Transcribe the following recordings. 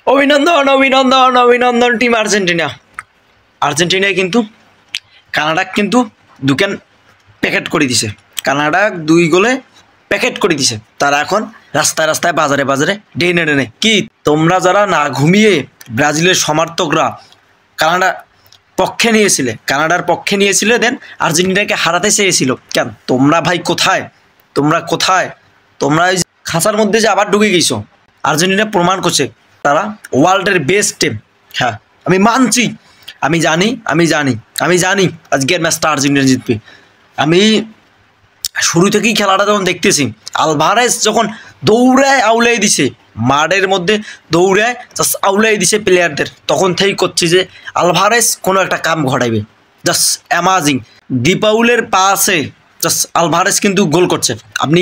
অভিনন্দন অভিনন্দন অভিনন্দন টিম আর্জেন্টিনা। আর্জেন্টিনায় কিন্তু কানাডা কিন্তু দুকেন প্যাকেট করে দিছে। কানাডা 2 গোলে প্যাকেট করে দিছে। তারা এখন রাস্তায় রাস্তায় বাজারে বাজারে ডেনে ডেনে কি তোমরা যারা না ঘুমিয়ে ব্রাজিলের সমর্থকরা কানাডার পক্ষে নিয়েছিলে দেন আর্জেন্টিনাকে হারাতে চেয়েছিল। কেন তোমরা ভাই কোথায়? তোমরা এই খাঁচার মধ্যে যে আবার ঢুকে গেছো। আর্জেন্টিনা প্রমাণ করছে তারা ওয়ার্ল্ডের বেস্ট টিম। হ্যাঁ আমি মানছি, আমি জানি আজকের ম্যাচটা আর্জেন্টিনা জিতবে। আমি শুরু থেকেই খেলাটা যখন দেখতেছি, আলভারেজ যখন দৌড়ায় আউলাই দিছে, মাঠের মধ্যে দৌড়ায় জাস্ট আউলাই দিছে প্লেয়ারদের, তখন থেকেই করছি যে আলভারেজ কোনো একটা কাম ঘটাইবে। জাস্ট অ্যামাজিং ডিপাউলের পাসে জাস্ট আলভারেজ কিন্তু গোল করছে। আপনি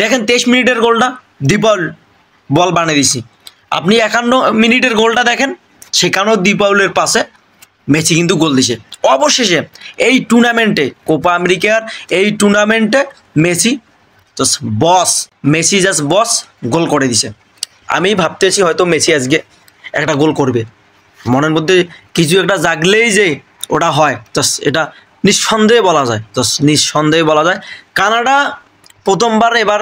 দেখেন 23 মিনিটের গোলটা ডিপাউল বল বানিয়ে দিছি। আপনি 51 মিনিটের গোলটা দেখেন, সেখানেও ডিপাউলের পাশে মেসি কিন্তু গোল দিছে। অবশেষে এই টুর্নামেন্টে কোপা আমেরিকার এই টুর্নামেন্টে মেসি জাস্ট বস গোল করে দিছে। আমি ভাবতেছি হয়তো মেসি আজকে একটা গোল করবে, মনের মধ্যে কিছু একটা জাগলেই যে ওটা হয়, জাস্ট এটা নিঃসন্দেহে বলা যায়। কানাডা প্রথমবার এবার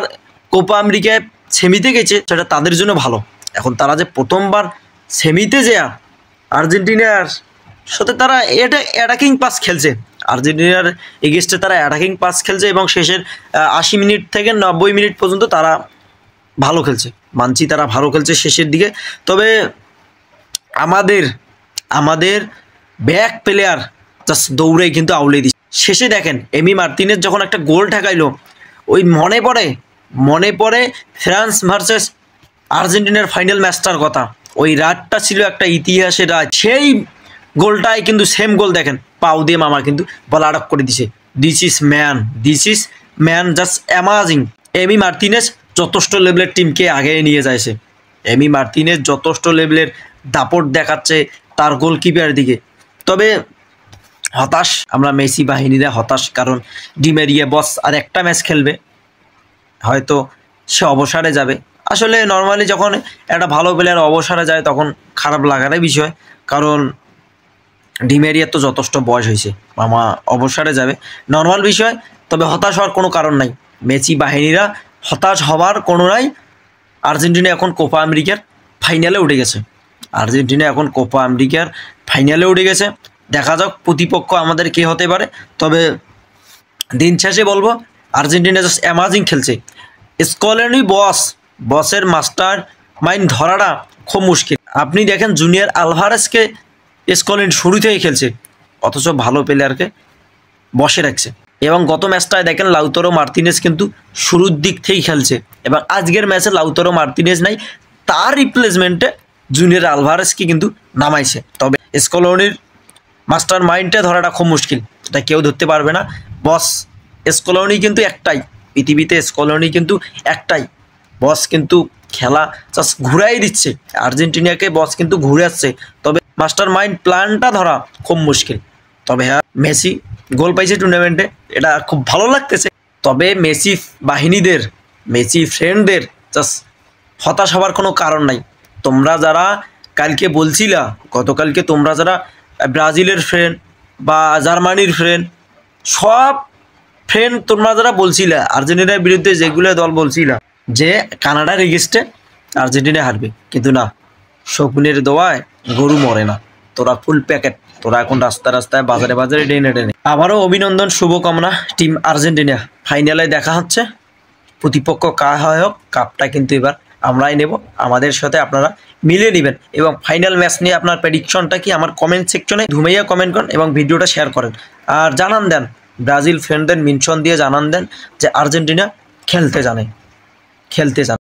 কোপা আমেরিকায় সেমিতে গেছে, সেটা তাদের জন্য ভালো। এখন তারা যে প্রথমবার সেমিতে যায় আর্জেন্টিনার সাথে তারা অ্যাটাকিং পাস খেলছে, আর্জেন্টিনার এগেস্টে তারা অ্যাটাকিং পাস খেলছে এবং শেষের 80 মিনিট থেকে 90 মিনিট পর্যন্ত তারা ভালো খেলছে। মানছি তারা ভালো খেলছে শেষের দিকে। তবে আমাদের ব্যাক প্লেয়ার জাস্ট দৌড়ে কিন্তু আউলে দিচ্ছে। শেষে দেখেন এমি মার্তিনেজ যখন একটা গোল ঠেকাইলো, ওই মনে পড়ে ফ্রান্স ভার্সেস আর্জেন্টিনার ফাইনাল ম্যাচটার কথা। ওই রাতটা ছিল একটা ইতিহাসের রাত। সেই গোলটাই কিন্তু সেম গোল দেখেন, পাও দিয়ে মামা কিন্তু বল আটক করে দিছে। This is man just amazing. Emi Martinez যথেষ্ট লেভেলের টিমকে আগে নিয়ে যাইছে। এমি মার্তিনেজ যথেষ্ট লেভেলের দাপট দেখাচ্ছে তার গোলকিপার দিকে। তবে হতাশ আমরা মেসি বাহিনীরা হতাশ, কারণ ডিমেরিয়া বস আর একটা ম্যাচ খেলবে, হয়তো সে অবসরে যাবে। আসলে নর্মালি যখন একটা ভালো প্লেয়ার অবসরে যায় তখন খারাপ লাগারই বিষয়, কারণ ডিমেরিয়ার তো যথেষ্ট বয়স হয়েছে, মামা অবসরে যাবে, নর্মাল বিষয়। তবে হতাশ হওয়ার কোনো কারণ নাই, মেসি বাহিনীরা হতাশ হবার কোনো নাই। আর্জেন্টিনা এখন কোপা আমেরিকার ফাইনালে উঠে গেছে। দেখা যাক প্রতিপক্ষ আমাদের কে হতে পারে। তবে দিন শেষে বলবো আর্জেন্টিনা জাস্ট অ্যামাজিং খেলছে। স্কলেনি বসের মাস্টার মাইন্ড ধরাটা খুব মুশকিল। আপনি দেখেন জুনিয়র আলভারেজকে স্কলেন শুরু থেকেই খেলছে, অথচ ভালো প্লেয়ারকে বসে রাখছে। এবং গত ম্যাচটায় দেখেন লাউতারো মার্তিনেজ কিন্তু শুরুর দিক থেকেই খেলছে, এবং আজকের ম্যাচে লাউতারো মার্তিনেজ নাই, তার রিপ্লেসমেন্টে জুনিয়র আলভারেজকে কিন্তু নামাইছে। তবে স্কলোনির মাস্টার মাইন্ডটা ধরাটা খুব মুশকিল, এটা কেউ ধরতে পারবে না। বস স্কলোনি কিন্তু একটাই, পৃথিবীতে স্কলোনি কিন্তু একটাই। বস কিন্তু খেলা জাস্ট ঘুরাই দিচ্ছে, আর্জেন্টিনাকে বস কিন্তু ঘুরাচ্ছে। তবে মাস্টার মাইন্ড প্ল্যানটা ধরা খুব মুশকিল। তবে হ্যাঁ, মেসি গোল পাইছে টুর্নামেন্টে, এটা খুব ভালো লাগতেছে। তবে মেসি ফ্রেন্ডদের জাস্ট হতাশ হওয়ার কোনো কারণ নাই। তোমরা যারা গতকালকে তোমরা যারা ব্রাজিলের ফ্রেন্ড বা জার্মানির ফ্রেন্ড, সব ফ্রেন্ড তোমরা যারা বলছিলা আর্জেন্টিনার বিরুদ্ধে, যেগুলো দল বলছিলা যে কানাডার এগেস্টে আর্জেন্টিনা হারবে, কিন্তু না, শকুনের দোয়ায় গরু মরে না। তোরা ফুল প্যাকেট, তোরা এখন রাস্তায় বাজারে ডেনে। আবারও অভিনন্দন, শুভকামনা টিম আর্জেন্টিনা। ফাইনালে দেখা হচ্ছে, প্রতিপক্ষ হয় হোক, কাপটা কিন্তু এবার আমরাই নেব। আমাদের সাথে আপনারা মিলিয়ে নেবেন এবং ফাইনাল ম্যাচ নিয়ে আপনার প্রেডিকশনটা কি আমার কমেন্ট সেকশনে ধুমাইয়া কমেন্ট করেন এবং ভিডিওটা শেয়ার করেন। আর জানান দেন, ব্রাজিল ফ্রেন্ডদের মেনশন দিয়ে জানান দেন যে আর্জেন্টিনা খেলতে জানে।